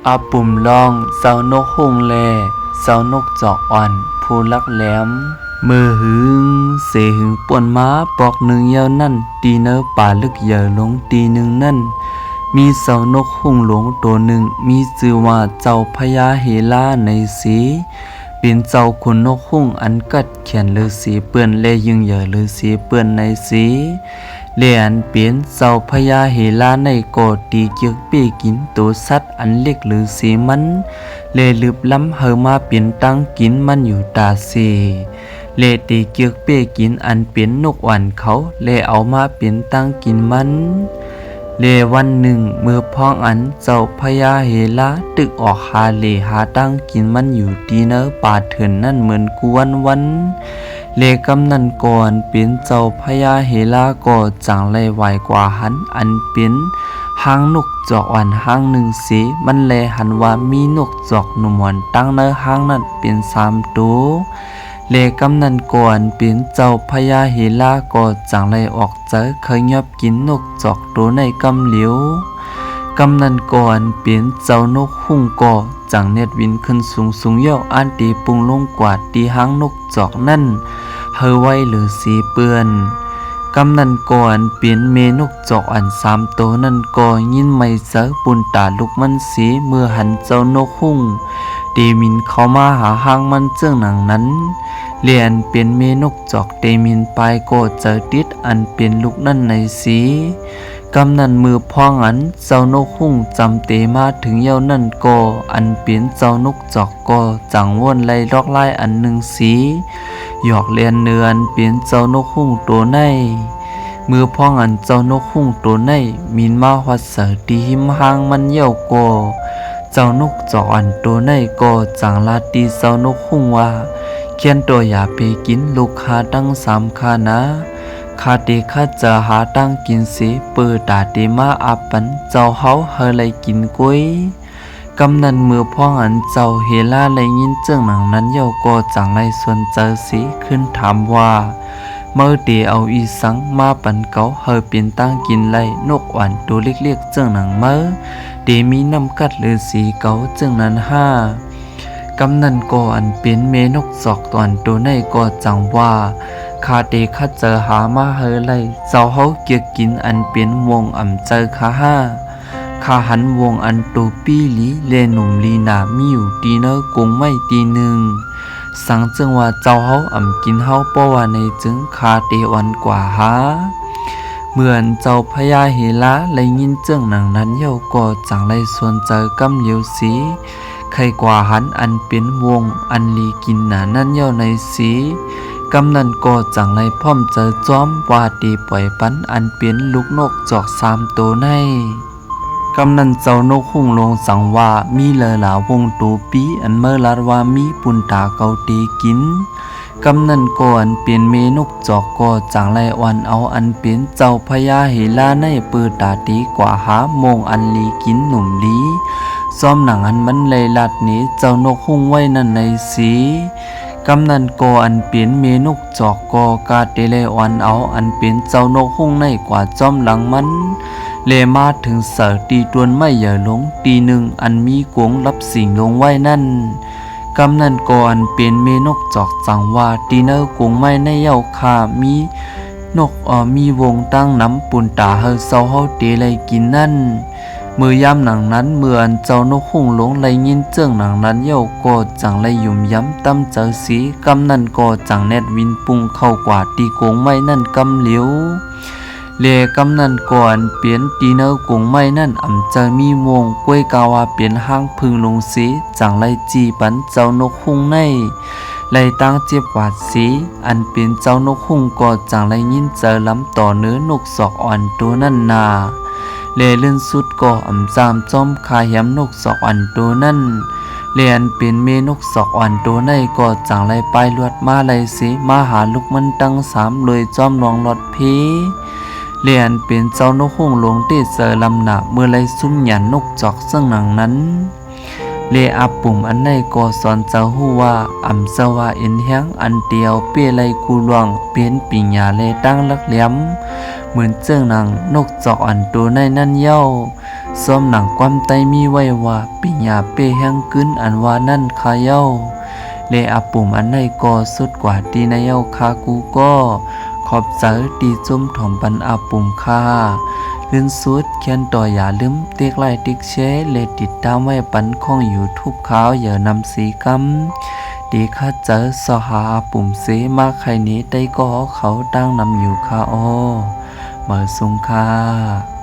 อาปุ่มลองเสานกฮุงแลเสานกจอกอ่อนผู้ลักแหลมมือหึงเสหึงป่วนม้าปอกหนึ่งเยาวนั่นตีเนอป่าลึกเหยอหลงตีหนึ่งนั่นมีเสานกฮุงหลงตัวหนึ่งมีชื่อว่าเจ้าพญาเฮลาในสีเป็นเจ้าขุนนกฮุงอันกัดเขียนฤาษีเปื้อนและยึงเหยอฤาษีเปื้อนในสีเลียนเปลี่ยนเจ้าพญาเฮลาในโกดตีเกียกปีกินตัวสัตว์อันเล็กหรือสีมันเลลึบล้ำเฮมาเปลี่ยนตั้งกินมันอยู่ตาเสเลตีเกียกเปียกินอันเปลี่ยนนกหวันเขาเลเอามาเปลี่ยนตั้งกินมันเลวันหนึ่งเมื่อพ้องอันเจ้าพญาเฮลาตึกออกหาเลหาตั้งกินมันอยู่ตีเนอป่าเถื่อนนั่นเหมือนกวนวันเลกำนันก่อนเป็นเจ้าพญาเฮลาก็จังเลยไหวกว่าหันอันเป็นหางนกจอกอ่อนหางหนึ่งสีมันแลหันว่ามีนกจอกหนุ่มหวนตั้งในหางนั้นเป็น3 ตัวเลกำนันก่อนเป็นเจ้าพญาเฮลาก็จังเลยออกเจอเคยยอบกินนกจอกตัวในกำเหลียวกำนันก่อนเป็นเจ้านกหุ่งก่อจังเน็ดวินขึ้นสูงเย่าอันตีปุงลงกว่าตีหางนกจอกนั่นเฮอไว้หรือสีเปื้อนกำนันก่อนเปลี่ยนเมนกจอกอัน3 ตัวนั่นก็ยินไม่เจอปุนตาลุกมันสีเมื่อหันเจ้านกหุ่งเดมินเข้ามาหาหางมันเจื้องหนังนั้นเลียนเป็นเมนกจอกเดมินไปก็เจอติดอันเป็นลูกนั่นในสีกำนันมือพองอันเจ้านกหุ่งจำเตมาถึงเย้านั่นก็อันเปลี่ยนเจ้านกจอกก็จังวนไล่ลอกไล่อันหนึ่งสีหยอกเลียนเนือนเปลี่ยนเจ้านกหุ่งตัวในมือพองอันเจ้านกหุ่งตัวในมินมาหัดเสตีหิมหางมันเย้าก็เจ้านกจอกอันตัวในก็จังลาตีเจ้านกหุ่งว่าเขียนตัวอย่าไปกินลูกค้าตั้ง3 คานะคาเตคาจะหาตั้งกินสิเปิดตาเตมาอาปันเจ้าเฮาเฮเลยกินกุ้ยกำนันมือพ่องอันเจ้าเฮลาเลยยินเจ้งหนังนั้นเยาก็จังไรส่วนเจอสิขึ้นถามว่าเมื่อเตเอาอีสังมาปันเกาเฮเปลี่ยนตั้งกินไรนกหวานตัวเล็กๆเจ้งหนังเมื่อเตมีน้ำกัดหรือสีเกาเจ้งนั้น5กำนันก็อันเป็นเมนกจอกตอนตัวในก็จังว่าคาเตคาเจอหามาเฮเลยเจ้าเฮาเกียกกินอันเป็นวงอ่ำเจอคาคาหันวงอันตูปีลีเลหนุ่มลีนามีอยู่ตีเนอกงไม่ตีหนึ่งสังจึงว่าเจ้าเฮาอ่ำกินเฮาเพราะว่าในจึงคาเตวันกว่าเหมือนเจ้าพญาเฮลาเลยยินเจ้งหนังนั้นเย้าก็จังไรส่วนเจอกำเหลียวสีใครกว่าหันอันเป็นวงอันลีกินหนานั่นเย้าในสีกำนันก็จังไรพร้อมเจอจอมว่าตีปล่อยปันอันเป็นลูกนกจอก3 ตัวในกำนันเจ้านกหุ่งลงสั่งว่ามีเลอหลาวงตูปีอันเมื่อลาดว่ามีปุนตาเกาตีกินกำนันก่อนเปลี่ยนเมนกจอกก็จังไรวันเอาอันเป็นเจ้าพญาเฮลาในปืนตาตีกว่าหาโมงอันลีกินหนุ่มลีซ้อมหนังอันมันเลยลัดนี้เจ้านกหุ่งไว้นั่นในสีกำนันก็อันเปลี่ยนเมนกจอกก็กาเตเลวันเอาอันเป็นเจ้านกหุ่งในกว่าจอมหลังมันเลมาถึงเสือตีตวนไม่เหย่อหลงตีหนึ่งอันมีกวงรับสิ่งลงไว้นั่นกำนันก็อันเปลี่ยนเมนกจอกจังว่าตีเนอกวงไม่ในเย้าคามีนกมีวงตั้งน้ำปุ่นตาเฮาเศร้าเฮาเตเลยกินนั่นมือยามหนังนั้นเมื่ออันเจ้านกหุ่งหลงไลยินเจิ้งหนังนั้นเย้าก็จังไลยุ่มย้ำตั้มเจอสีกำนันก็จังแนดวินปุงเข้ากว่าตีโกงไม้นั่นกำเหลียวเลกำนันก่อนเปลี่ยนตีเนอโกงไม้นั่นอ่ำเจอมีวงกล้วยกาวาเปลี่ยนห้างพึงลงสีจังไลจีปันเจ้านกหุ่งในไลตั้งเจ็บหวาดสีอันเป็นเจ้านกหุ่งก็จังไลยินเจอล้ำต่อเนื้อนกศอกอ่อนตัวนั่นนาเลเลื่อนสุดก็อ่ำจามจอมคาแหมนกศอกอ่อนตัวนั่นเลียนเป็นเมนกศอกอ่อนตัวในก็จังไรไปลวดมาไรสิมาหาลูกมันตั้ง3เลยจอมลองหลอดพีเลียนเป็นเจ้านกหุ่งหลงที่เสอลำหนักเมื่อไรซุ่มหยันนกจอกซึ่งหนังนั้นเลอาปุ่มอันในก็สอนเจ้าหูว่าอ่ำเจ้าว่าเอ็นแห้งอันเดียวเปี้ยไรกูหลวงเป็นปิญญาเลตั้งลักเหลี่ยมเหมือนเจ้าหนังนกจอกอันตัวในนั่นเย้า ซ้อมหนังความไตมีไว้ว่าปิญญาเป้แห้งกึ้นอันว่านั่นคาเย้าเลอาปุ่มอันใดก็สุดกว่าตีนายเย้าคากูก็ขอบใจตีจุ่มถ่อมปันอาปุ่มคาลื่นสุดเขียนต่ออย่าลืมติ๊กไลค์ติ๊กแชร์และติดตามไว้ปันของ YouTube ขาวอย่านำสีกำดีข้าเจอสหาปุ่มเสมาใครนี้ได้ก็เขาตั้งนำอยู่ค่ะอ้อเมื่อสุงค่ะ